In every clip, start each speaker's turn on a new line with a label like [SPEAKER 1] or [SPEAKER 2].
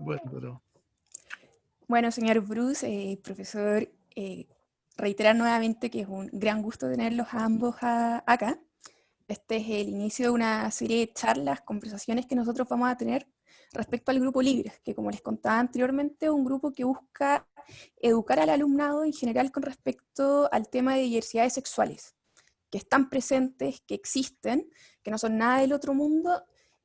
[SPEAKER 1] Bueno, pero
[SPEAKER 2] Bueno, señor Bruce, profesor, reiterar nuevamente que es un gran gusto tenerlos a ambos acá. Este es el inicio de una serie de charlas, conversaciones que nosotros vamos a tener respecto al Grupo Libres, que como les contaba anteriormente, es un grupo que busca educar al alumnado en general con respecto al tema de diversidades sexuales, que están presentes, que existen, que no son nada del otro mundo.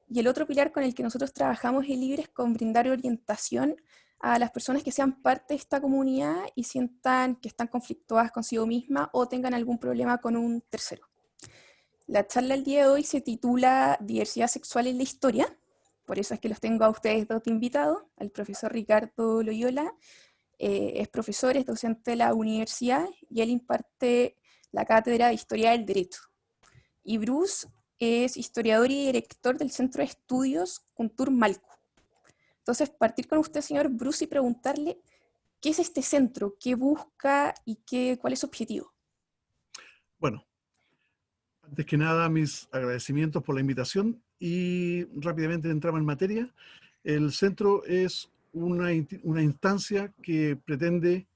[SPEAKER 2] Y el otro pilar con el que nosotros trabajamos en Libres con brindar orientación a las personas que sean parte de esta comunidad y sientan que están conflictuadas consigo mismas o tengan algún problema con un tercero. La charla del día de hoy se titula Diversidad sexual en la historia, por eso es que los tengo a ustedes dos invitados, al profesor Ricardo Loyola, es profesor, es docente de la universidad y él imparte la cátedra de Historia del Derecho. Y Bruce es historiador y director del Centro de Estudios Kuntur Malku. Entonces, partir con usted, señor Bruce, y preguntarle qué es este centro, qué busca y cuál es su objetivo.
[SPEAKER 1] bueno, antes que nada, mis agradecimientos por la invitación y rápidamente entramos en materia. El centro es una instancia que pretende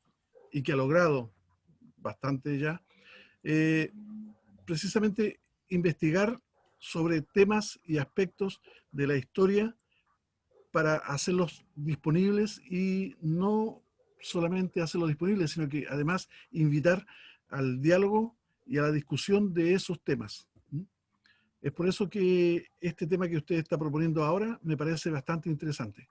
[SPEAKER 1] y que ha logrado bastante ya, eh, precisamente investigar sobre temas y aspectos de la historia para hacerlos disponibles y no solamente hacerlos disponibles, sino que además invitar al diálogo y a la discusión de esos temas. Es por eso que este tema que usted está proponiendo ahora me parece bastante interesante,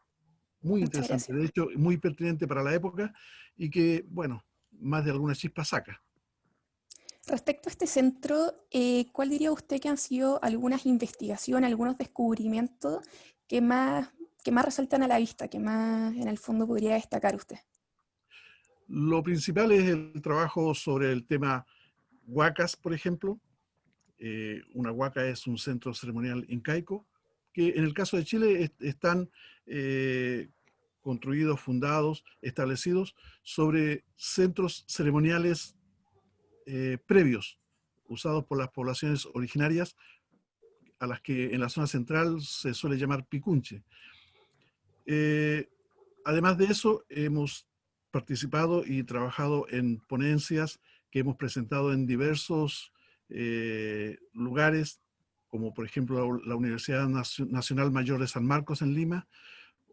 [SPEAKER 1] muy
[SPEAKER 2] Muchas
[SPEAKER 1] interesante,
[SPEAKER 2] gracias.
[SPEAKER 1] de hecho muy pertinente para la época y que, bueno, más de alguna chispa saca.
[SPEAKER 2] Respecto a este centro, ¿cuál diría usted que han sido algunas investigaciones, algunos descubrimientos que más, que más resaltan a la vista, que más en el fondo podría destacar usted?
[SPEAKER 1] Lo principal es el trabajo sobre el tema huacas, por ejemplo. Una huaca es un centro ceremonial incaico, que en el caso de Chile están eh, construidos, fundados, establecidos sobre centros ceremoniales previos, usados por las poblaciones originarias, a las que en la zona central se suele llamar picunche. Eh, Además de eso, hemos participado y trabajado en ponencias que hemos presentado en diversos lugares, como por ejemplo la Nacional Mayor de San Marcos en Lima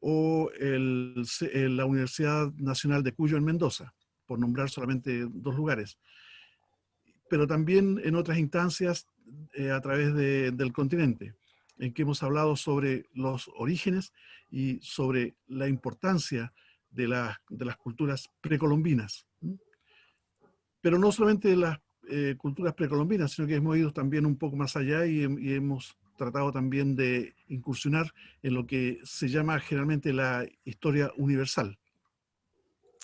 [SPEAKER 1] o la Universidad Nacional de Cuyo en Mendoza, por nombrar solamente dos lugares. Pero también en otras instancias a través del continente, en que hemos hablado sobre los orígenes y sobre la importancia de las culturas precolombinas. Pero no solamente de las culturas precolombinas, sino que hemos ido también un poco más allá y hemos tratado también de incursionar en lo que se llama generalmente la historia universal.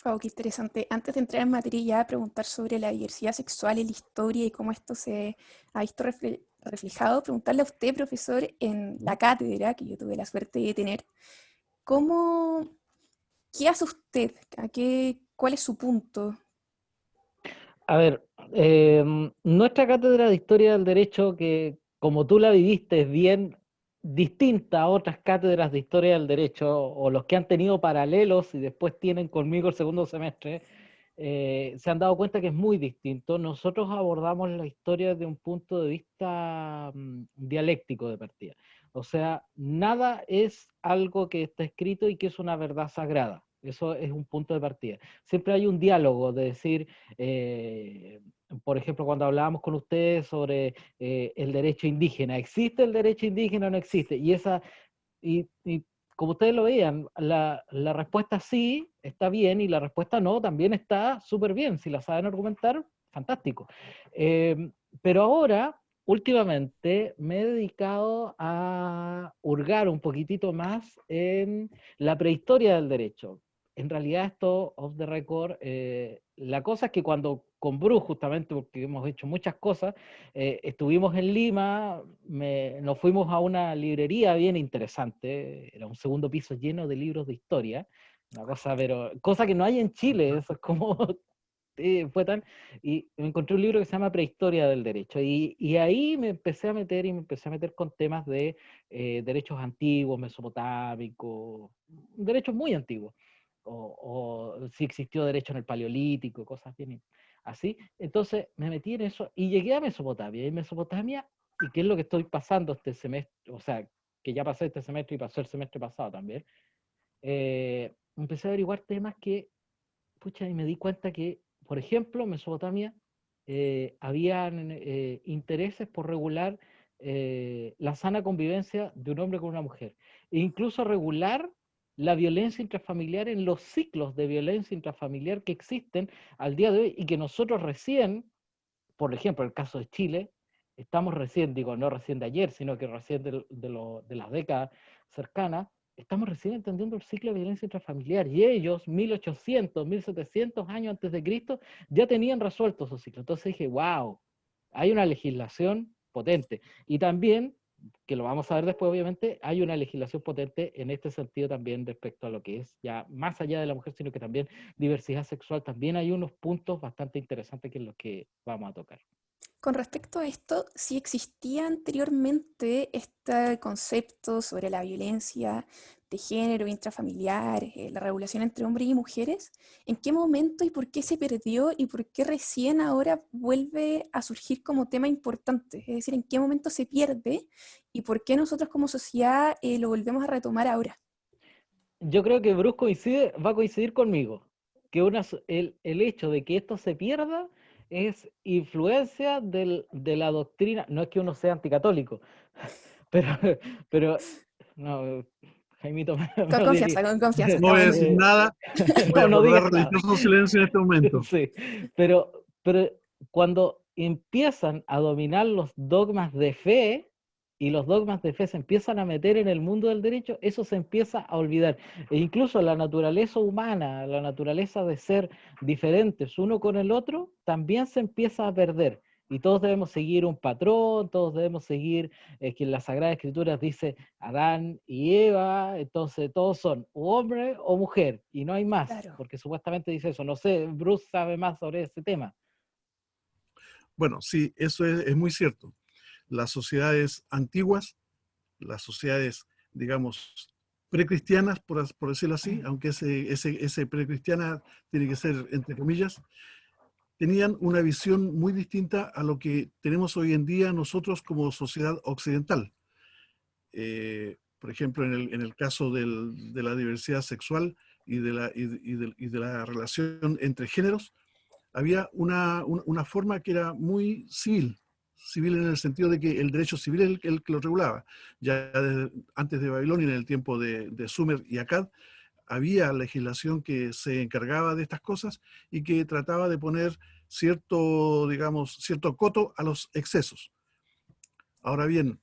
[SPEAKER 2] Oh, qué interesante. Antes de entrar en materia, ya preguntar sobre la diversidad sexual en la historia y cómo esto se ha visto reflejado, preguntarle a usted, profesor, en la cátedra que yo tuve la suerte de tener, ¿cómo, qué hace usted? ¿Cuál es su punto?
[SPEAKER 3] A ver, nuestra cátedra de Historia del Derecho, que como tú la viviste, es bien distinta a otras cátedras de Historia del Derecho, o los que han tenido paralelos y después tienen conmigo el segundo semestre, se han dado cuenta que es muy distinto. Nosotros abordamos la historia desde un punto de vista dialéctico de partida. O sea, nada es algo que está escrito y que es una verdad sagrada. Eso es un punto de partida. Siempre hay un diálogo de decir, eh, por ejemplo, cuando hablábamos con ustedes sobre el derecho indígena, ¿existe el derecho indígena o no existe? Y como ustedes lo veían, la respuesta sí está bien y la respuesta no también está súper bien. Si la saben argumentar, fantástico. Eh, pero ahora, últimamente, me he dedicado a hurgar un poquitito más en la prehistoria del derecho. En realidad esto, off the record, la cosa es que cuando con Bruce, justamente porque hemos hecho muchas cosas, estuvimos en Lima, nos fuimos a una librería bien interesante, era un segundo piso lleno de libros de historia, una cosa, pero cosa que no hay en Chile, eso es como fue tan... Y encontré un libro que se llama Prehistoria del Derecho, y ahí me empecé a meter, con temas de derechos antiguos, mesopotámicos, derechos muy antiguos, o si existió derecho en el Paleolítico, cosas bien así. Entonces me metí en eso y llegué a Mesopotamia, y Mesopotamia, y qué es lo que estoy pasando este semestre, o sea, que ya pasé este semestre y pasó el semestre pasado también, empecé a averiguar temas que, pucha, y me di cuenta que, por ejemplo, en Mesopotamia habían intereses por regular la sana convivencia de un hombre con una mujer, e incluso regular la violencia intrafamiliar en los ciclos de violencia intrafamiliar que existen al día de hoy, y que nosotros recién, por ejemplo, el caso de Chile, estamos recién, digo, no recién de ayer, sino que recién de las décadas cercanas, estamos recién entendiendo el ciclo de violencia intrafamiliar, y ellos, 1800, 1700 años antes de Cristo, ya tenían resuelto esos ciclos. Entonces dije, wow, hay una legislación potente. Y también, que lo vamos a ver después obviamente, hay una legislación potente en este sentido también respecto a lo que es ya más allá de la mujer, sino que también diversidad sexual. También hay unos puntos bastante interesantes que es los que vamos a tocar.
[SPEAKER 2] Con respecto a esto, si existía anteriormente este concepto sobre la violencia de género intrafamiliar, la regulación entre hombres y mujeres, ¿en qué momento y por qué se perdió y por qué recién ahora vuelve a surgir como tema importante? Es decir, ¿en qué momento se pierde y por qué nosotros como sociedad lo volvemos a retomar ahora?
[SPEAKER 3] Yo creo que Bruce va a coincidir conmigo, que el hecho de que esto se pierda es influencia de la doctrina. No es que uno sea anticatólico, pero, pero no, Jaimito me
[SPEAKER 2] Con
[SPEAKER 3] odiaría.
[SPEAKER 2] confianza, con confianza,
[SPEAKER 1] No voy a
[SPEAKER 2] estamos
[SPEAKER 1] decir nada, voy a
[SPEAKER 3] No, no
[SPEAKER 1] guardar
[SPEAKER 3] digas nada.
[SPEAKER 1] religioso silencio en este momento.
[SPEAKER 3] Sí, pero cuando empiezan a dominar los dogmas de fe, y los dogmas de fe se empiezan a meter en el mundo del derecho, eso se empieza a olvidar. E incluso la naturaleza humana, la naturaleza de ser diferentes uno con el otro, también se empieza a perder. Y todos debemos seguir un patrón, todos debemos seguir, que en las Sagradas Escrituras dice Adán y Eva, entonces todos son o hombre o mujer, y no hay más,
[SPEAKER 2] claro.
[SPEAKER 3] porque supuestamente dice eso. No sé, Bruce sabe más sobre ese tema.
[SPEAKER 1] Bueno, sí, eso es muy cierto. Las sociedades antiguas, las sociedades, digamos, precristianas, por decirlo así, aunque ese precristiana tiene que ser entre comillas, tenían una visión muy distinta a lo que tenemos hoy en día nosotros como sociedad occidental. Por ejemplo, en el caso de la diversidad sexual y de la relación entre géneros, había una forma que era muy civil, civil en el sentido de que el derecho civil es el que lo regulaba. Ya antes de Babilonia, en el tiempo de Sumer y Akkad, había legislación que se encargaba de estas cosas y que trataba de poner cierto, digamos, cierto coto a los excesos. Ahora bien,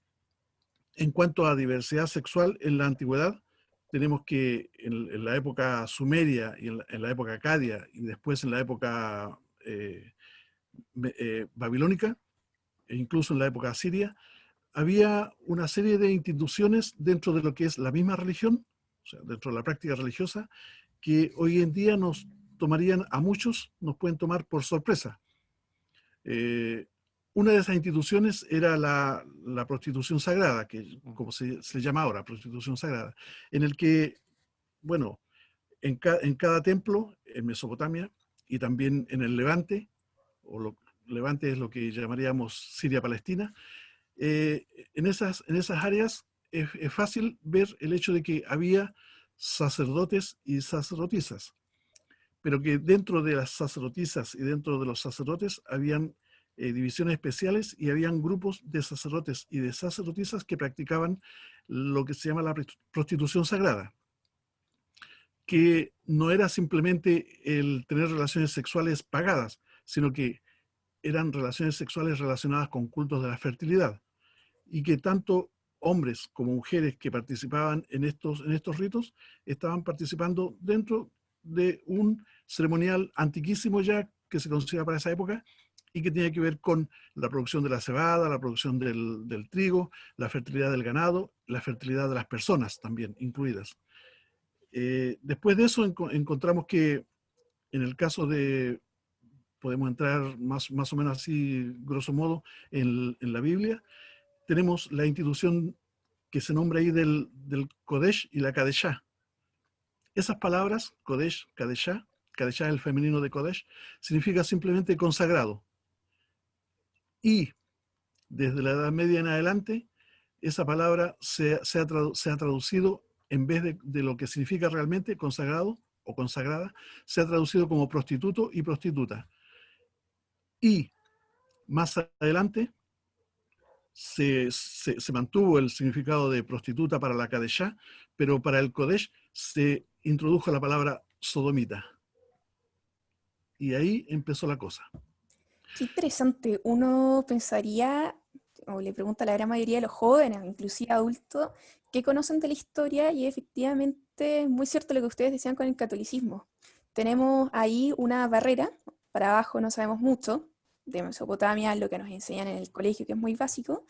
[SPEAKER 1] en cuanto a diversidad sexual en la antigüedad, tenemos que en la época sumeria y en la época acadia y después en la época babilónica, e incluso en la época asiria, había una serie de instituciones dentro de lo que es la misma religión, o sea, dentro de la práctica religiosa, que hoy en día nos tomarían a muchos, nos pueden tomar por sorpresa. Eh, una de esas instituciones era la prostitución sagrada, que como se llama ahora, prostitución sagrada, en el que, bueno, en cada templo, en Mesopotamia y también en el Levante, Levante es lo que llamaríamos Siria-Palestina, en esas áreas es fácil ver el hecho de que había sacerdotes y sacerdotisas, pero que dentro de las sacerdotisas y dentro de los sacerdotes habían divisiones especiales y habían grupos de sacerdotes y de sacerdotisas que practicaban lo que se llama la prostitución sagrada, que no era simplemente el tener relaciones sexuales pagadas, sino que eran relaciones sexuales relacionadas con cultos de la fertilidad, y que tanto hombres como mujeres que participaban en estos ritos estaban participando dentro de un ceremonial antiquísimo ya que se considera para esa época y que tenía que ver con la producción de la cebada, la producción del trigo, la fertilidad del ganado, la fertilidad de las personas también incluidas. Después de eso encontramos que en el caso podemos entrar más o menos así, grosso modo, en la Biblia. Tenemos la institución que se nombra ahí del Kodesh y la Kadeshá. Esas palabras, Kodesh, Kadeshá, Kadeshá es el femenino de Kodesh, significa simplemente consagrado. Y desde la Edad Media en adelante, esa palabra se ha traducido, en vez de lo que significa realmente consagrado o consagrada, se ha traducido como prostituto y prostituta. Y más adelante se mantuvo el significado de prostituta para la Kadeshá, pero para el Kodesh se introdujo la palabra sodomita. Y ahí empezó la cosa.
[SPEAKER 2] Qué interesante. Uno pensaría, o le pregunta a la gran mayoría de los jóvenes, inclusive adultos, qué conocen de la historia, y efectivamente es muy cierto lo que ustedes decían con el catolicismo. Tenemos ahí una barrera, para abajo no sabemos mucho, de Mesopotamia, lo que nos enseñan en el colegio, que es muy básico,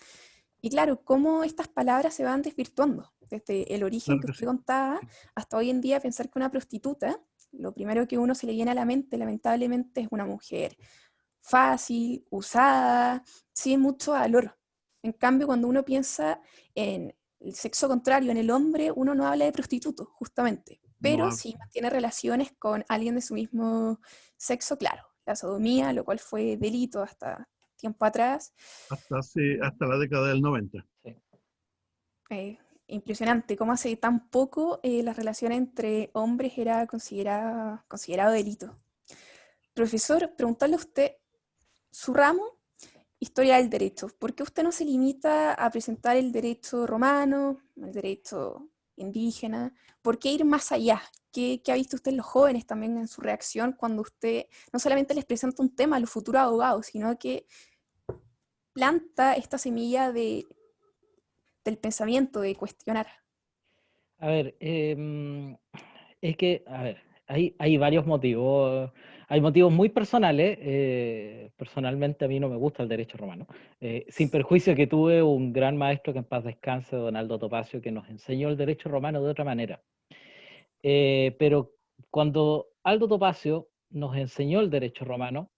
[SPEAKER 2] y claro, cómo estas palabras se van desvirtuando, desde el origen
[SPEAKER 1] Claro
[SPEAKER 2] que
[SPEAKER 1] que
[SPEAKER 2] usted
[SPEAKER 1] sí.
[SPEAKER 2] contaba hasta hoy en día pensar que una prostituta, lo primero que uno se le viene a la mente, lamentablemente, es una mujer fácil, usada, sin mucho valor. En cambio, cuando uno piensa en el sexo contrario, en el hombre, uno no habla de prostituto, justamente,
[SPEAKER 1] No,
[SPEAKER 2] pero sí mantiene relaciones con alguien de su mismo sexo, claro, la sodomía, lo cual fue delito hasta tiempo atrás.
[SPEAKER 1] hasta la década del 90.
[SPEAKER 3] Sí.
[SPEAKER 2] Impresionante cómo hace tan poco las relaciones entre hombres era considerado delito. Profesor, preguntarle a usted, su ramo, historia del derecho, ¿por qué usted no se limita a presentar el derecho romano, el derecho indígena? ¿Por qué ir más allá? ¿Qué ha visto usted en los jóvenes también en su reacción cuando usted no solamente les presenta un tema a los futuros abogados, sino que planta esta semilla del pensamiento, de cuestionar?
[SPEAKER 3] A ver, es que, a ver, hay varios motivos. Hay motivos muy personales. Personalmente a mí no me gusta el derecho romano. Sin perjuicio que tuve un gran maestro que en paz descanse, don Aldo Topacio, que nos enseñó el derecho romano de otra manera. Pero cuando Aldo Topacio nos enseñó el derecho romano,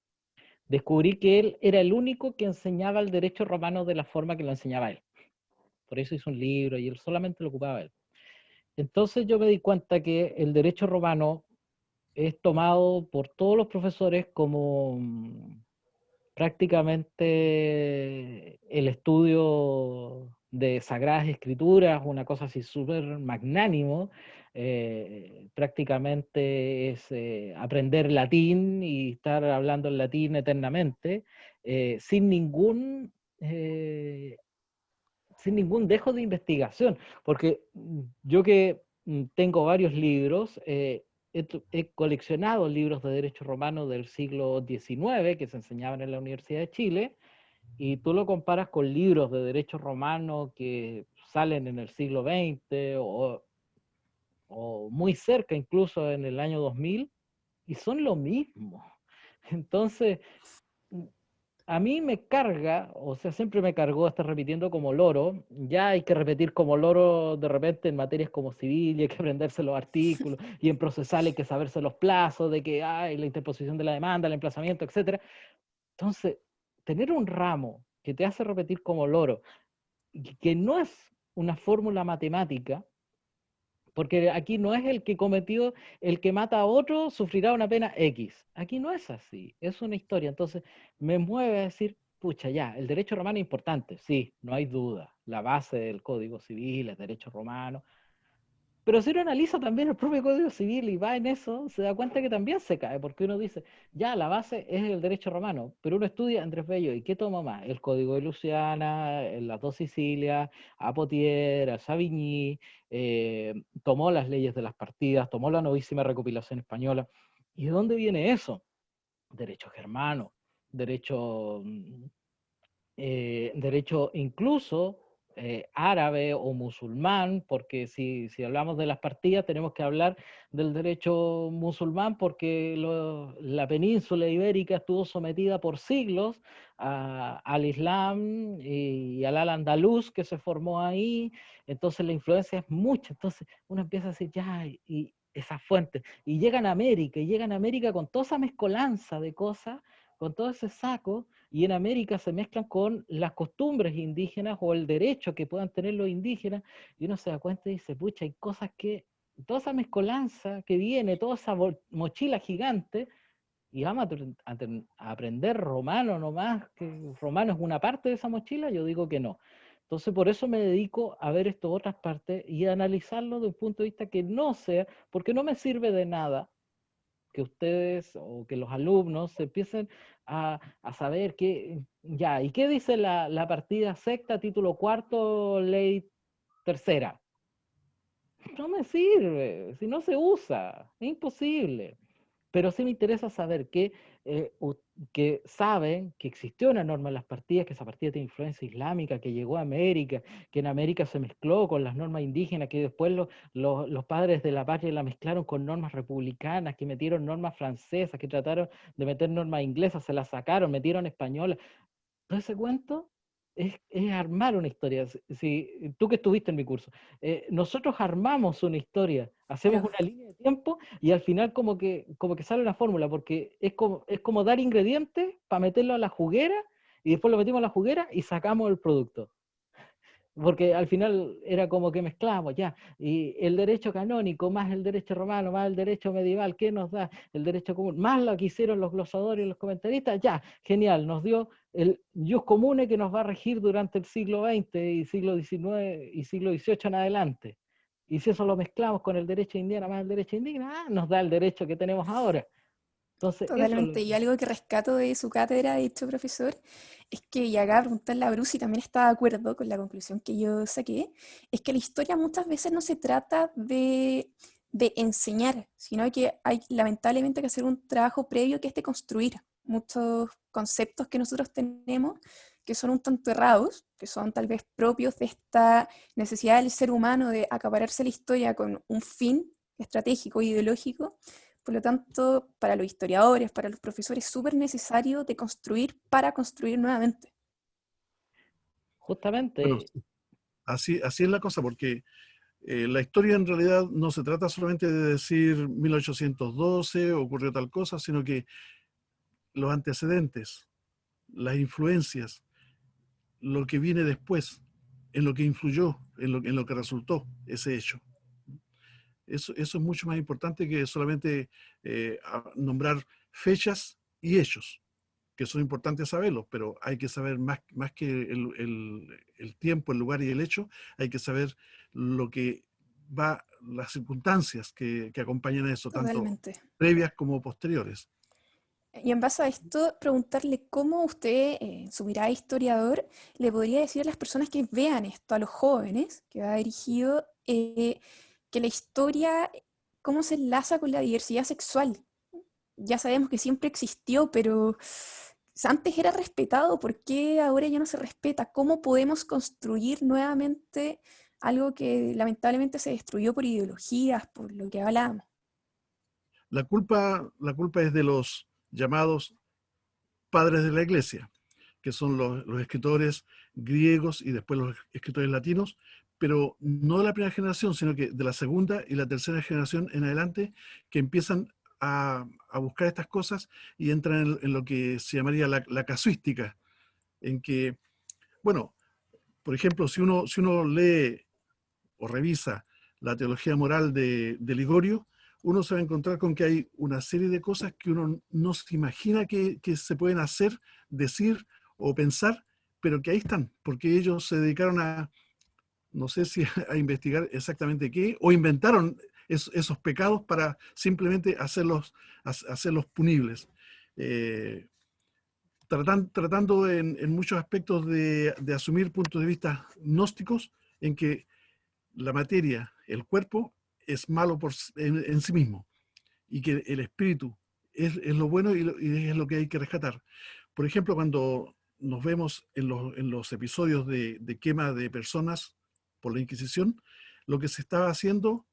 [SPEAKER 3] descubrí que él era el único que enseñaba el derecho romano de la forma que lo enseñaba él. Por eso hizo un libro y él solamente lo ocupaba él. Entonces yo me di cuenta que el derecho romano es tomado por todos los profesores como prácticamente el estudio de Sagradas Escrituras, una cosa así súper magnánimo. Prácticamente es aprender latín y estar hablando en latín eternamente, sin sin ningún dejo de investigación, porque yo que tengo varios libros, he coleccionado libros de derecho romano del siglo XIX que se enseñaban en la Universidad de Chile, y tú lo comparas con libros de derecho romano que salen en el siglo XX o muy cerca, incluso en el año 2000, y son lo mismo. Entonces, a mí me carga, o sea, siempre me cargó estar repitiendo como loro. Ya hay que repetir como loro de repente en materias como civil, y hay que aprenderse los artículos, y en procesal hay que saberse los plazos, de que hay la interposición de la demanda, el emplazamiento, etcétera. Entonces, tener un ramo que te hace repetir como loro, que no es una fórmula matemática, porque aquí no es el que cometió, el que mata a otro sufrirá una pena X. Aquí no es así, es una historia. Entonces me mueve a decir, pucha, ya, el derecho romano es importante, sí, no hay duda. La base del Código Civil es derecho romano. Pero si uno analiza también el propio Código Civil y va en eso, se da cuenta que también se cae, porque uno dice, ya, la base es el derecho romano, pero uno estudia Andrés Bello, ¿y qué toma más? El Código de Luciana, las dos Sicilias, a Potier, a Savigny, tomó las leyes de las partidas, tomó la novísima recopilación española. ¿Y de dónde viene eso? Derecho germano, derecho, derecho incluso árabe o musulmán, porque si hablamos de las partidas tenemos que hablar del derecho musulmán, porque la península ibérica estuvo sometida por siglos al Islam y al al-Andalus que se formó ahí. Entonces la influencia es mucha. Entonces uno empieza a decir, ya, y esas fuentes, y llegan a América con toda esa mezcolanza de cosas, con todo ese saco, y en América se mezclan con las costumbres indígenas o el derecho que puedan tener los indígenas, y uno se da cuenta y dice, pucha, hay cosas que, toda esa mezcolanza que viene, toda esa mochila gigante, y vamos a aprender romano nomás, que romano es una parte de esa mochila, yo digo que no. Entonces por eso me dedico a ver esto otras partes y a analizarlo de un punto de vista que no sea, porque no me sirve de nada que ustedes o que los alumnos se empiecen a saber que, ya, ¿y qué dice la partida sexta, título cuarto, ley tercera? No me sirve, si no se usa, es imposible. Pero sí me interesa saber que saben que existió una norma en las partidas, que esa partida tiene influencia islámica, que llegó a América, que en América se mezcló con las normas indígenas, que después los padres de la patria la mezclaron con normas republicanas, que metieron normas francesas, que trataron de meter normas inglesas, se las sacaron, metieron españolas. Todo ese cuento es armar una historia. Tú que estuviste en mi curso, nosotros armamos una historia, hacemos
[SPEAKER 2] Claro,
[SPEAKER 3] una línea de tiempo y al final como que sale una fórmula, porque es como dar ingredientes para meterlo a la juguera y después lo metimos a la juguera y sacamos el producto. Porque al final era como que mezclamos ya, y el derecho canónico, más el derecho romano, más el derecho medieval, ¿qué nos da el derecho común? Más lo que hicieron los glosadores y los comentaristas, ya, genial, nos dio el jus comune que nos va a regir durante el siglo XX y siglo XIX y siglo XVIII en adelante. Y si eso lo mezclamos con el derecho indígena más el derecho indígena, nos da el derecho que tenemos ahora. Entonces, eso es lo
[SPEAKER 2] totalmente. Y
[SPEAKER 3] que...
[SPEAKER 2] algo que rescato de su cátedra, de hecho, profesor, es que, y acá preguntarle a Bruce si también está de acuerdo con la conclusión que yo saqué, es que la historia muchas veces no se trata de enseñar, sino que hay lamentablemente que hacer un trabajo previo que es de construir muchos conceptos que nosotros tenemos que son un tanto errados, que son tal vez propios de esta necesidad del ser humano de acapararse la historia con un fin estratégico e ideológico. Por lo tanto, para los historiadores, para los profesores, es súper necesario de construir para construir nuevamente.
[SPEAKER 1] Bueno,
[SPEAKER 3] Justamente,
[SPEAKER 1] así es la cosa, porque la historia en realidad no se trata solamente de decir 1812 ocurrió tal cosa, sino que los antecedentes, las influencias, lo que viene después, en lo que influyó, en lo que resultó ese hecho. Eso es mucho más importante que solamente nombrar fechas y hechos, que son importantes saberlos, pero hay que saber más que el tiempo, el lugar y el hecho, hay que saber lo que va, las circunstancias que acompañan a eso, tanto
[SPEAKER 2] Totalmente.
[SPEAKER 1] previas como posteriores.
[SPEAKER 2] Y en base a esto, preguntarle cómo usted, en su mirada de historiador, le podría decir a las personas que vean esto, a los jóvenes, que va dirigido, que la historia, cómo se enlaza con la diversidad sexual. Ya sabemos que siempre existió, pero antes era respetado, ¿por qué ahora ya no se respeta? ¿Cómo podemos construir nuevamente algo que lamentablemente se destruyó por ideologías, por lo que hablábamos?
[SPEAKER 1] La culpa es de los llamados padres de la iglesia, que son los escritores griegos y después los escritores latinos, pero no de la primera generación, sino que de la segunda y la tercera generación en adelante, que empiezan a buscar estas cosas y entran en lo que se llamaría la casuística, en que, bueno, por ejemplo, si uno lee o revisa la teología moral de Ligorio, uno se va a encontrar con que hay una serie de cosas que uno no se imagina que se pueden hacer, decir o pensar, pero que ahí están, porque ellos se dedicaron a, no sé si a investigar exactamente qué, o inventaron esos pecados para simplemente hacerlos punibles. Eh, tratando en muchos aspectos de asumir puntos de vista gnósticos en que la materia, el cuerpo, es malo en sí mismo y que el espíritu es lo bueno y es lo que hay que rescatar. Por ejemplo, cuando nos vemos en los episodios de quema de personas por la Inquisición, lo que se estaba haciendo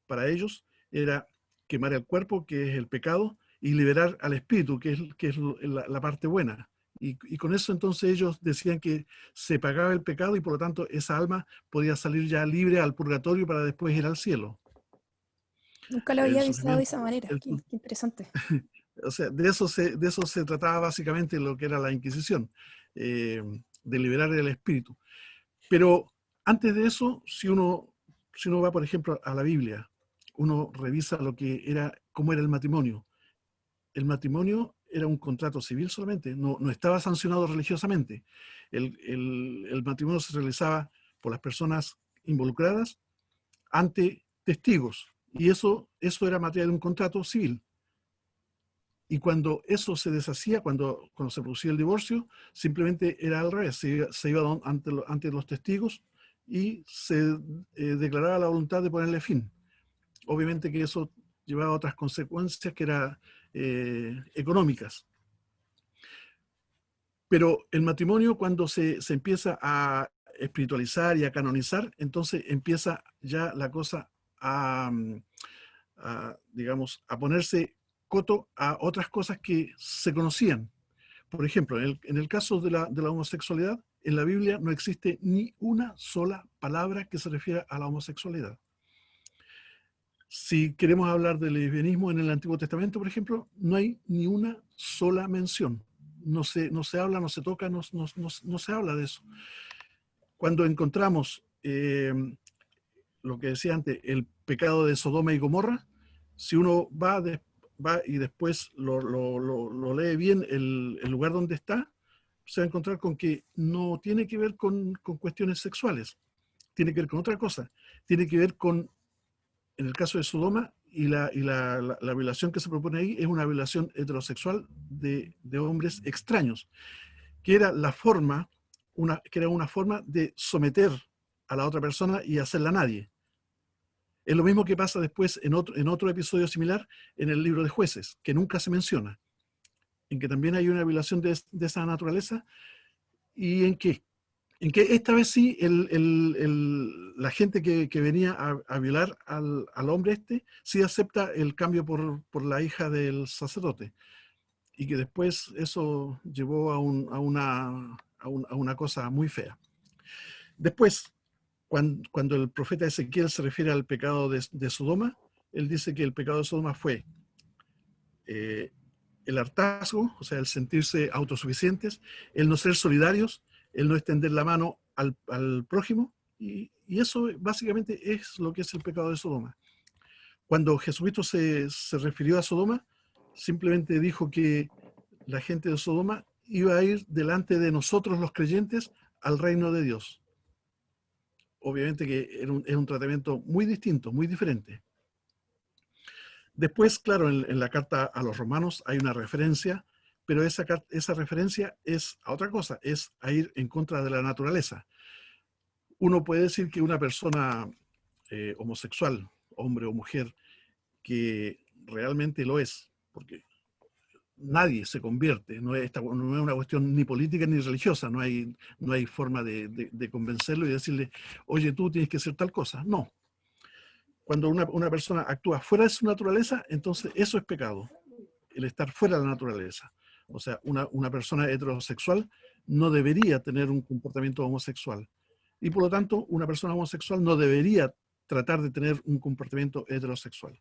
[SPEAKER 1] para ellos era quemar el cuerpo, que es el pecado, y liberar al espíritu, que es la parte buena. Y con eso entonces ellos decían que se pagaba el pecado y por lo tanto esa alma podía salir ya libre al purgatorio para después ir al cielo.
[SPEAKER 2] Nunca lo
[SPEAKER 1] El
[SPEAKER 2] había pensado de
[SPEAKER 1] sufrimiento,
[SPEAKER 2] esa manera.
[SPEAKER 1] el,
[SPEAKER 2] Qué interesante.
[SPEAKER 1] O sea, de eso se trataba básicamente lo que era la Inquisición, de liberar el espíritu. Pero antes de eso, si uno va, por ejemplo, a la Biblia, uno revisa cómo era el matrimonio. El matrimonio era un contrato civil solamente, no estaba sancionado religiosamente. El matrimonio se realizaba por las personas involucradas ante testigos, y eso era materia de un contrato civil. Y cuando eso se deshacía, cuando se producía el divorcio, simplemente era al revés, se iba ante los testigos y se declaraba la voluntad de ponerle fin. Obviamente que eso llevaba a otras consecuencias que eran económicas. Pero el matrimonio, cuando se empieza a espiritualizar y a canonizar, entonces empieza ya la cosa digamos, a ponerse coto a otras cosas que se conocían. Por ejemplo, en el caso de la homosexualidad, en la Biblia no existe ni una sola palabra que se refiera a la homosexualidad. Si queremos hablar del lesbianismo en el Antiguo Testamento, por ejemplo, no hay ni una sola mención. No se habla, no se toca, no se habla de eso. Cuando encontramos lo que decía antes, el pecado de Sodoma y Gomorra, si uno va y después lo lee bien el lugar donde está, se va a encontrar con que no tiene que ver con cuestiones sexuales, tiene que ver con otra cosa, tiene que ver con, en el caso de Sodoma, y la violación que se propone ahí es una violación heterosexual de hombres extraños, que era una forma de someter a la otra persona y hacerla nadie. Es lo mismo que pasa después en otro episodio similar en el libro de Jueces, que nunca se menciona, en que también hay una violación de esa naturaleza, y en que esta vez sí la gente que venía a violar al hombre sí acepta el cambio por la hija del sacerdote, y que después eso llevó a una cosa muy fea. Después, cuando el profeta Ezequiel se refiere al pecado de Sodoma, él dice que el pecado de Sodoma fue el hartazgo, o sea, el sentirse autosuficientes, el no ser solidarios, el no extender la mano al prójimo, y eso básicamente es lo que es el pecado de Sodoma. Cuando Jesucristo se refirió a Sodoma, simplemente dijo que la gente de Sodoma iba a ir delante de nosotros los creyentes al reino de Dios. Obviamente que es un tratamiento muy distinto, muy diferente. Después, claro, en la carta a los romanos hay una referencia, pero esa referencia es a otra cosa, es a ir en contra de la naturaleza. Uno puede decir que una persona homosexual, hombre o mujer, que realmente lo es, porque nadie se convierte, no es una cuestión ni política ni religiosa, no hay forma de convencerlo y decirle, oye, tú tienes que hacer tal cosa. No. Cuando una persona actúa fuera de su naturaleza, entonces eso es pecado, el estar fuera de la naturaleza. O sea, una persona heterosexual no debería tener un comportamiento homosexual. Y por lo tanto, una persona homosexual no debería tratar de tener un comportamiento heterosexual.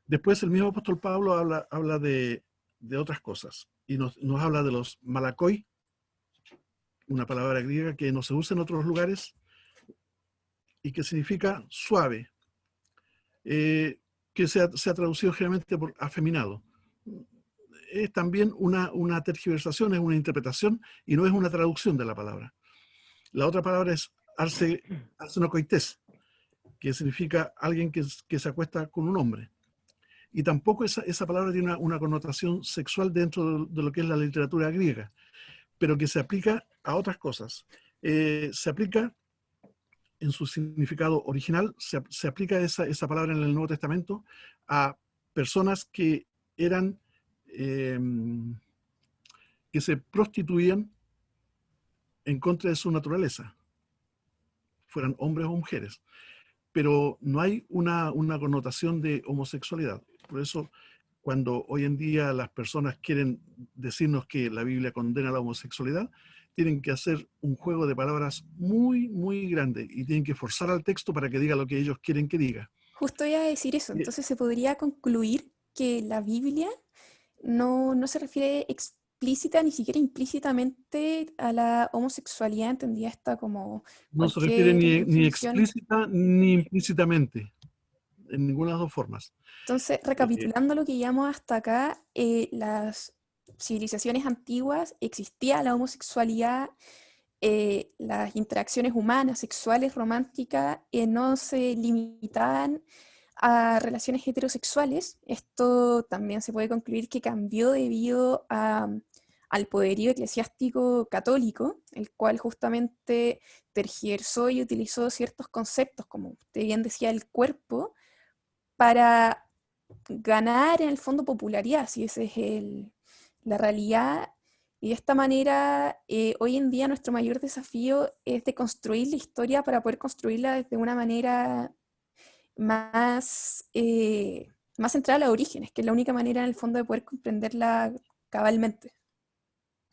[SPEAKER 1] Después, el mismo apóstol Pablo habla de otras cosas y nos habla de los malakoi, una palabra griega que no se usa en otros lugares y que significa suave, que se ha traducido generalmente por afeminado. Es también una tergiversación, es una interpretación y no es una traducción de la palabra. La otra palabra es arsenokoites, que significa alguien que se acuesta con un hombre. Y tampoco esa palabra tiene una connotación sexual dentro de lo que es la literatura griega, pero que se aplica a otras cosas. Se aplica en su significado original, se aplica esa palabra en el Nuevo Testamento a personas que eran, que se prostituían en contra de su naturaleza, fueran hombres o mujeres. Pero no hay una connotación de homosexualidad. Por eso, cuando hoy en día las personas quieren decirnos que la Biblia condena la homosexualidad, tienen que hacer un juego de palabras muy, muy grande y tienen que forzar al texto para que diga lo que ellos quieren que diga.
[SPEAKER 2] Justo iba a decir eso, entonces se podría concluir que la Biblia no se refiere explícita ni siquiera implícitamente a la homosexualidad, entendía esta como
[SPEAKER 1] No se refiere
[SPEAKER 2] cualquier
[SPEAKER 1] ni
[SPEAKER 2] función.
[SPEAKER 1] explícita ni implícitamente, en ninguna de las dos formas.
[SPEAKER 2] Entonces,
[SPEAKER 1] Eh,
[SPEAKER 2] recapitulando lo que llevamos hasta acá, las civilizaciones antiguas existía la homosexualidad, las interacciones humanas, sexuales, románticas, no se limitaban a relaciones heterosexuales. Esto también se puede concluir que cambió debido al poderío eclesiástico católico, el cual justamente tergiversó y utilizó ciertos conceptos, como usted bien decía, el cuerpo, para ganar en el fondo popularidad, si esa es la realidad. Y de esta manera, hoy en día nuestro mayor desafío es de construir la historia para poder construirla desde una manera más centrada a los orígenes, que es la única manera en el fondo de poder comprenderla cabalmente.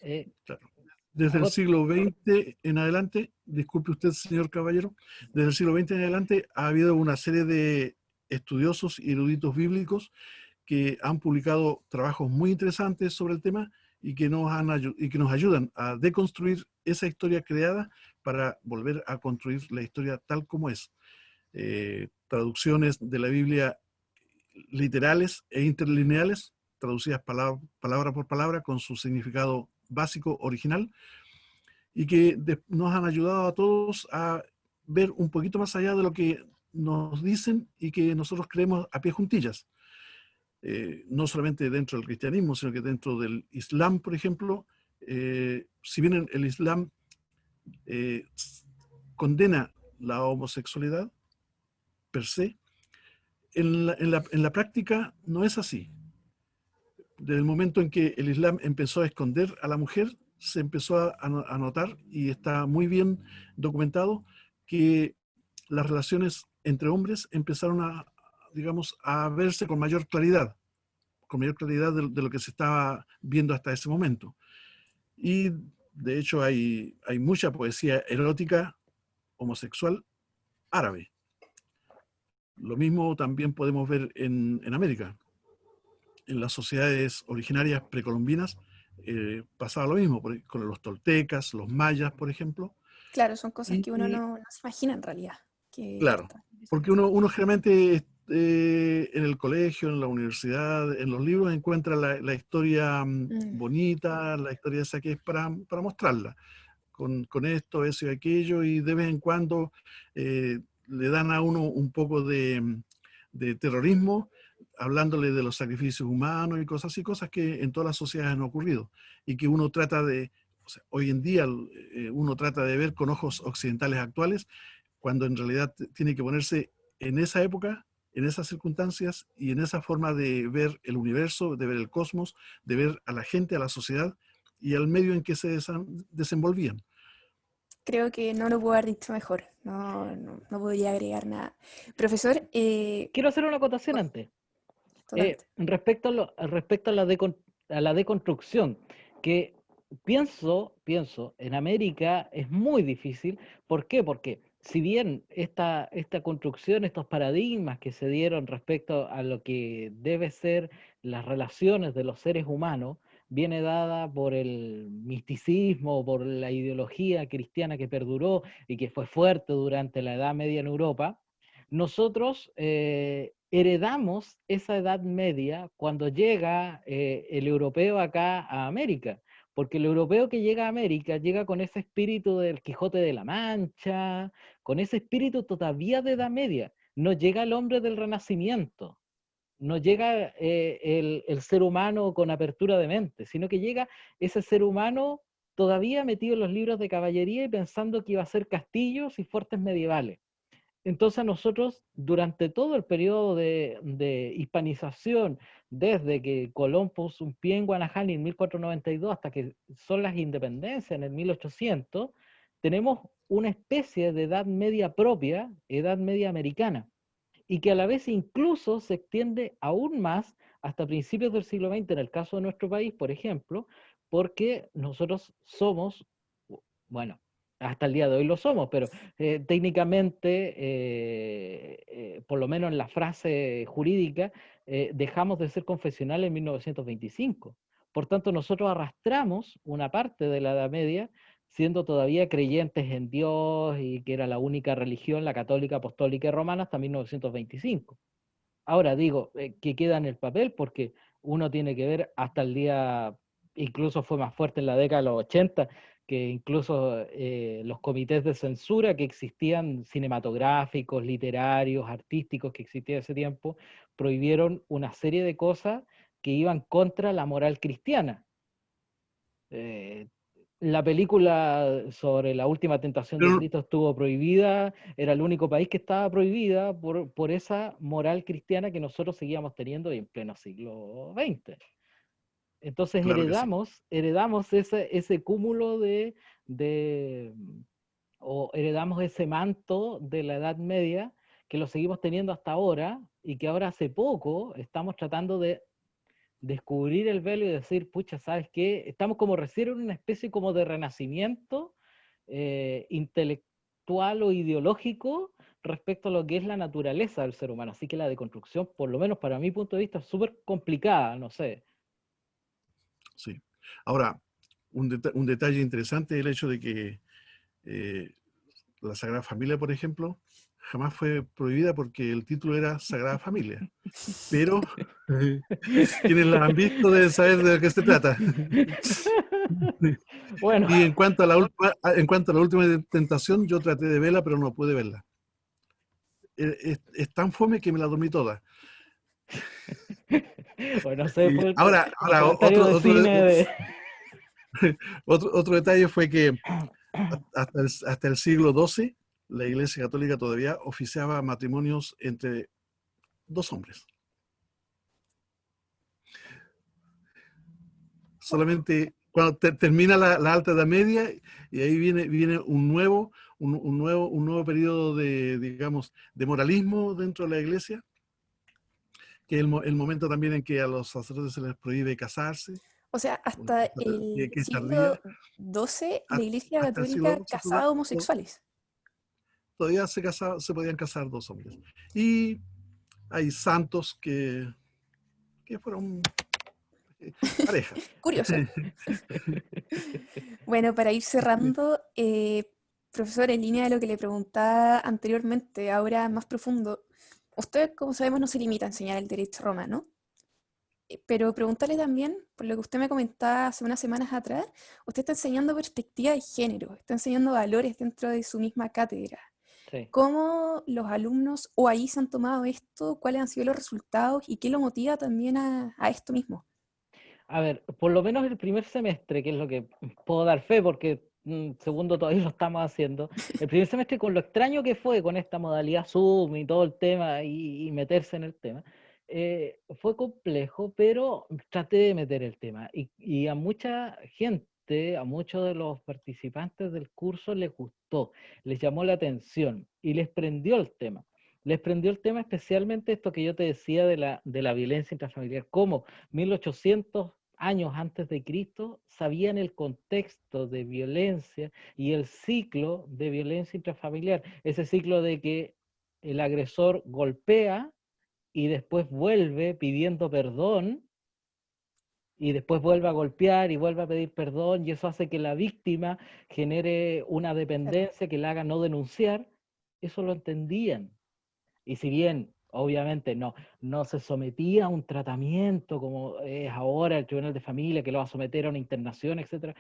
[SPEAKER 3] Eh,
[SPEAKER 1] claro. Desde el
[SPEAKER 3] hago-
[SPEAKER 1] siglo XX en adelante, disculpe usted, señor caballero, desde el siglo XX en adelante ha habido una serie de estudiosos y eruditos bíblicos que han publicado trabajos muy interesantes sobre el tema y que y que nos ayudan a deconstruir esa historia creada para volver a construir la historia tal como es. Traducciones de la Biblia literales e interlineales, traducidas palabra por palabra con su significado básico original, y que nos han ayudado a todos a ver un poquito más allá de lo que nos dicen y que nosotros creemos a pie juntillas. No solamente dentro del cristianismo, sino que dentro del Islam, por ejemplo, si bien el Islam eh, condena la homosexualidad per se, en la práctica no es así. Desde el momento en que el Islam empezó a esconder a la mujer, se empezó a notar, y está muy bien documentado, que las relaciones entre hombres empezaron digamos, a verse con mayor claridad de lo que se estaba viendo hasta ese momento. Y de hecho hay mucha poesía erótica homosexual árabe. Lo mismo también podemos ver en América. En las sociedades originarias precolombinas pasaba lo mismo, con los toltecas, los mayas, por ejemplo.
[SPEAKER 2] Claro, son cosas que uno
[SPEAKER 1] Y
[SPEAKER 2] no se imagina en realidad, que
[SPEAKER 1] claro,
[SPEAKER 2] están
[SPEAKER 1] porque
[SPEAKER 2] presentes.
[SPEAKER 1] uno generalmente en el colegio, en la universidad, en los libros encuentra la historia
[SPEAKER 2] Mm.
[SPEAKER 1] bonita, la historia esa que es para mostrarla, con esto, eso y aquello, y de vez en cuando le dan a uno un poco de terrorismo, hablándole de los sacrificios humanos y cosas así, cosas que en todas las sociedades han ocurrido, y que uno trata o sea, hoy en día uno trata de ver con ojos occidentales actuales, cuando en realidad tiene que ponerse en esa época, en esas circunstancias y en esa forma de ver el universo, de ver el cosmos, de ver a la gente, a la sociedad y al medio en que se desenvolvían.
[SPEAKER 2] Creo que no lo puedo haber dicho mejor, no podría agregar nada. Profesor,
[SPEAKER 3] Quiero hacer una acotación antes.
[SPEAKER 2] totalmente.
[SPEAKER 3] Respecto a la deconstrucción, que pienso, en América es muy difícil. ¿Por qué? Porque si bien esta construcción, estos paradigmas que se dieron respecto a lo que debe ser las relaciones de los seres humanos, viene dada por el misticismo, por la ideología cristiana que perduró y que fue fuerte durante la Edad Media en Europa, nosotros heredamos esa Edad Media cuando llega el europeo acá a América, porque el europeo que llega a América llega con ese espíritu del Quijote de la Mancha, con ese espíritu todavía de Edad Media. No llega el hombre del Renacimiento, no llega el ser humano con apertura de mente, sino que llega ese ser humano todavía metido en los libros de caballería y pensando que iba a ser castillos y fuertes medievales. Entonces nosotros, durante todo el periodo de hispanización, desde que Colón puso un pie en Guanajani en 1492 hasta que son las independencias en el 1800, tenemos una especie de edad media propia, edad media americana, y que a la vez incluso se extiende aún más hasta principios del siglo XX, en el caso de nuestro país, por ejemplo, porque nosotros somos, bueno, hasta el día de hoy lo somos, pero técnicamente, por lo menos en la frase jurídica, dejamos de ser confesionales en 1925. Por tanto, nosotros arrastramos una parte de la Edad Media siendo todavía creyentes en Dios y que era la única religión, la católica, apostólica y romana, hasta 1925. Ahora digo que queda en el papel porque uno tiene que ver hasta el día, incluso fue más fuerte en la década de los 80, que incluso los comités de censura que existían, cinematográficos, literarios, artísticos, que existían en ese tiempo, prohibieron una serie de cosas que iban contra la moral cristiana. Eh, la película sobre la última tentación de
[SPEAKER 1] Pero,
[SPEAKER 3] Cristo estuvo prohibida, era el único país que estaba prohibida por esa moral cristiana que nosotros seguíamos teniendo en pleno siglo XX. Entonces
[SPEAKER 1] claro que sí.
[SPEAKER 3] heredamos ese cúmulo de, o heredamos ese manto de la Edad Media que lo seguimos teniendo hasta ahora y que ahora hace poco estamos tratando de descubrir el velo y decir, pucha, ¿sabes qué? Estamos como recién en una especie como de renacimiento intelectual o ideológico respecto a lo que es la naturaleza del ser humano. Así que la deconstrucción, por lo menos para mi punto de vista, es súper complicada, no sé.
[SPEAKER 1] Sí. Ahora, un detalle interesante es el hecho de que la Sagrada Familia, por ejemplo, jamás fue prohibida porque el título era Sagrada Familia. Pero quienes la han visto deben saber de qué se trata.
[SPEAKER 3] Bueno,
[SPEAKER 1] Y en cuanto a la última tentación, yo traté de verla, pero no pude verla. Es tan fome que me la dormí toda.
[SPEAKER 3] bueno, no sé, fue el
[SPEAKER 1] Ahora
[SPEAKER 3] comentario de cine de...
[SPEAKER 1] otro detalle fue que hasta el siglo XII la Iglesia Católica todavía oficiaba matrimonios entre dos hombres. Solamente cuando termina la Alta Edad Media y ahí viene un nuevo periodo de, digamos, de moralismo dentro de la Iglesia, que es el momento también en que a los sacerdotes se les prohíbe casarse,
[SPEAKER 2] O sea,
[SPEAKER 1] una
[SPEAKER 2] hasta
[SPEAKER 1] cosa
[SPEAKER 2] el
[SPEAKER 1] que es tardía.
[SPEAKER 2] siglo XII la Iglesia
[SPEAKER 1] Hasta el siglo
[SPEAKER 2] Católica
[SPEAKER 1] XII
[SPEAKER 2] casaba homosexuales.
[SPEAKER 1] todavía se podían casar dos hombres. Y hay santos que fueron pareja.
[SPEAKER 2] Curioso. Bueno, para ir cerrando, profesor, en línea de lo que le preguntaba anteriormente, ahora más profundo, usted, como sabemos, no se limita a enseñar el derecho romano, pero preguntarle también, por lo que usted me comentaba hace unas semanas atrás, usted está enseñando perspectiva de género, está enseñando valores dentro de su misma cátedra.
[SPEAKER 3] Sí.
[SPEAKER 2] ¿Cómo los alumnos o ahí se han tomado esto? ¿Cuáles han sido los resultados? ¿Y qué lo motiva también a esto mismo?
[SPEAKER 3] A ver, por lo menos el primer semestre, que es lo que puedo dar fe, porque segundo todavía lo estamos haciendo, el primer semestre con lo extraño que fue con esta modalidad Zoom y todo el tema y meterse en el tema, fue complejo, pero traté de meter el tema. Y a mucha gente, a muchos de los participantes del curso les gustó, les llamó la atención y les prendió el tema. Les prendió el tema especialmente esto que yo te decía de la violencia intrafamiliar, cómo 1800 años antes de Cristo sabían el contexto de violencia y el ciclo de violencia intrafamiliar, ese ciclo de que el agresor golpea y después vuelve pidiendo perdón y después vuelve a golpear y vuelve a pedir perdón y eso hace que la víctima genere una
[SPEAKER 2] Claro.
[SPEAKER 3] dependencia que la haga no denunciar. Eso lo entendían. Y si bien, obviamente, no se sometía a un tratamiento como es ahora el Tribunal de Familia, que lo va a someter a una internación, etc.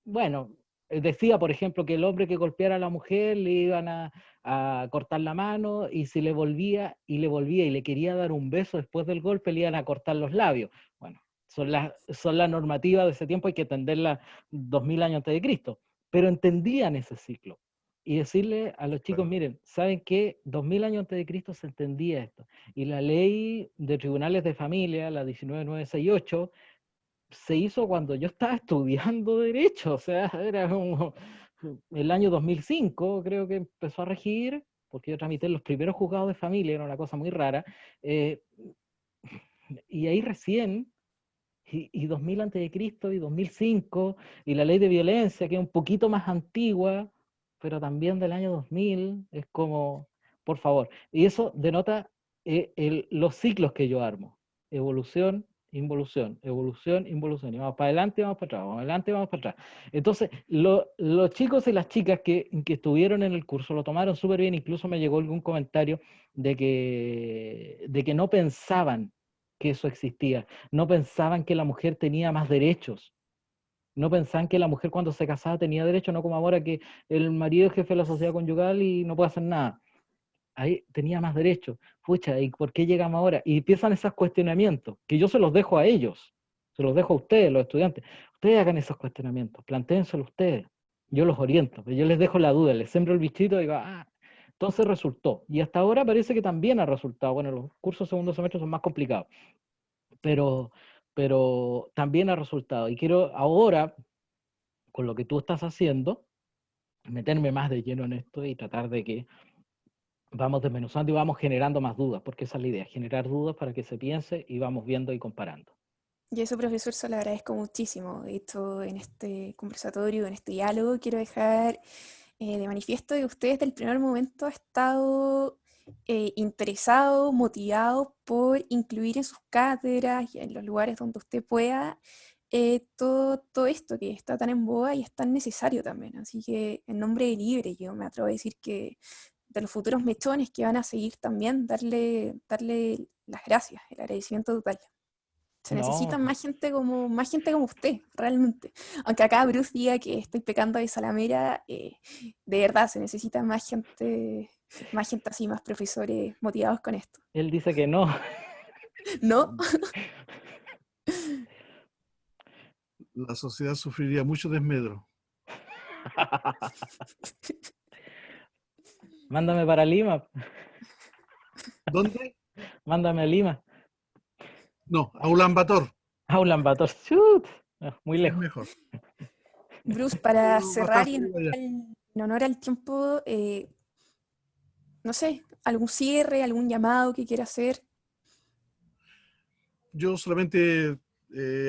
[SPEAKER 3] Bueno, decía, por ejemplo, que el hombre que golpeara a la mujer le iban a cortar la mano y si le volvía y le quería dar un beso después del golpe, le iban a cortar los labios. Bueno, son las normativas de ese tiempo, hay que entenderlas 2000 años antes de Cristo. Pero entendían ese ciclo y decirle a los chicos,
[SPEAKER 1] Bueno,
[SPEAKER 3] miren, ¿saben qué? 2000 años antes de Cristo se entendía esto. Y la ley de tribunales de familia, la 19968, se hizo cuando yo estaba estudiando Derecho, o sea, era como el año 2005, creo que empezó a regir, porque yo tramité los primeros juzgados de familia, era una cosa muy rara, eh, y ahí recién y 2000 antes de Cristo y 2005 y la ley de violencia que es un poquito más antigua pero también del año 2000, es como, por favor. Y eso denota los ciclos que yo armo. Evolución, involución, evolución, involución. Y vamos para adelante y vamos para atrás, vamos adelante y vamos para atrás. Entonces, los chicos y las chicas que estuvieron en el curso lo tomaron súper bien. Incluso me llegó algún comentario de que no pensaban que eso existía. No pensaban que la mujer tenía más derechos. No pensaban que la mujer cuando se casaba tenía derecho, no como ahora que el marido es jefe de la sociedad conyugal y no puede hacer nada. Ahí tenía más derechos. Pucha, ¿y por qué llegamos ahora? Y empiezan esos cuestionamientos, que yo se los dejo a ellos, se los dejo a ustedes, los estudiantes. Ustedes hagan esos cuestionamientos, plantéenselo ustedes. Yo los oriento, yo les dejo la duda, les sembro el bichito y digo, entonces resultó. Y hasta ahora parece que también ha resultado. Bueno, los cursos segundo semestre son más complicados, pero también ha resultado. Y quiero ahora, con lo que tú estás haciendo, meterme más de lleno en esto y tratar de que vamos desmenuzando y vamos generando más dudas, porque esa es la idea, generar dudas para que se piense y vamos viendo y comparando.
[SPEAKER 2] Y eso, profesor, se lo agradezco muchísimo. De hecho, en este conversatorio, en este diálogo, quiero dejar de manifiesto que usted desde el primer momento ha estado interesado, motivado por incluir en sus cátedras y en los lugares donde usted pueda todo esto que está tan en boga y es tan necesario también. Así que en nombre de Libre, yo me atrevo a decir que de los futuros mechones que van a seguir también, darle las gracias, el agradecimiento total. Se necesita
[SPEAKER 3] No,
[SPEAKER 2] más gente como usted, realmente. Aunque acá Bruce diga que estoy pecando de salamera, de verdad se necesita más gente así, más profesores motivados con esto.
[SPEAKER 3] él dice que no.
[SPEAKER 2] ¿No?
[SPEAKER 1] La sociedad sufriría mucho desmedro.
[SPEAKER 3] Mándame para Lima,
[SPEAKER 1] ¿Dónde?
[SPEAKER 3] mándame a Lima.
[SPEAKER 1] No, a Ulan Bator.
[SPEAKER 3] A Ulaanbaatar, ¡chut! Muy
[SPEAKER 1] Es
[SPEAKER 3] lejos.
[SPEAKER 1] mejor.
[SPEAKER 2] Bruce, para
[SPEAKER 1] Pero
[SPEAKER 2] cerrar y
[SPEAKER 1] bastante allá.
[SPEAKER 2] en honor al tiempo, no sé, algún cierre, algún llamado que quiera hacer.
[SPEAKER 1] Yo solamente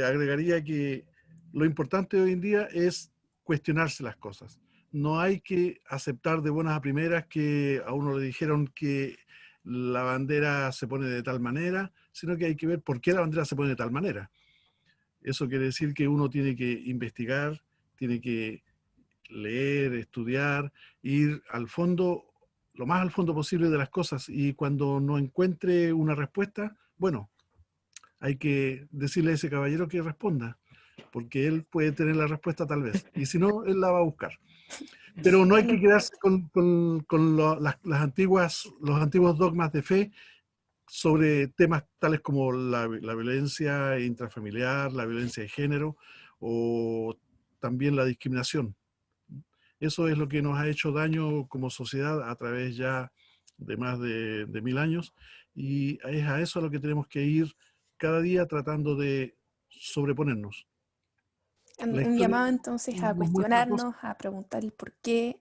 [SPEAKER 1] agregaría que lo importante hoy en día es cuestionarse las cosas. No hay que aceptar de buenas a primeras que a uno le dijeron que la bandera se pone de tal manera, sino que hay que ver por qué la bandera se pone de tal manera. Eso quiere decir que uno tiene que investigar, tiene que leer, estudiar, ir al fondo, lo más al fondo posible de las cosas, y cuando no encuentre una respuesta, bueno, hay que decirle a ese caballero que responda, porque él puede tener la respuesta tal vez, y si no, él la va a buscar. Pero no hay
[SPEAKER 2] Es lo
[SPEAKER 1] que quedarse
[SPEAKER 2] importante.
[SPEAKER 1] con las antiguas, los antiguos dogmas de fe sobre temas tales como la violencia intrafamiliar, la violencia de género o también la discriminación. Eso es lo que nos ha hecho daño como sociedad a través ya de más de 1000 años, y es a eso a lo que tenemos que ir cada día tratando de sobreponernos. La
[SPEAKER 2] Un
[SPEAKER 1] historia
[SPEAKER 2] llamado entonces a
[SPEAKER 1] nos muestra cosas.
[SPEAKER 2] cuestionarnos, a preguntar el por qué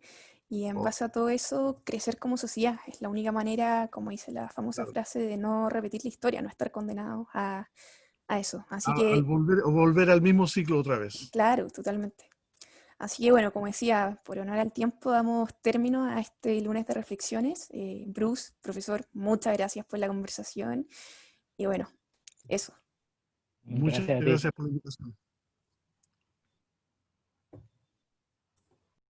[SPEAKER 2] y en
[SPEAKER 1] Oh,
[SPEAKER 2] base a todo eso crecer como sociedad. Es la única manera, como dice la famosa
[SPEAKER 1] claro,
[SPEAKER 2] frase, de no repetir la historia, no estar condenados a eso. Así que,
[SPEAKER 1] al volver al mismo ciclo otra vez.
[SPEAKER 2] claro, totalmente. Así que bueno, como decía, por honor al tiempo damos término a este lunes de reflexiones. Bruce, profesor, muchas gracias por la conversación y bueno, eso.
[SPEAKER 1] Muchas
[SPEAKER 3] Gracias a ti.
[SPEAKER 1] gracias por la invitación.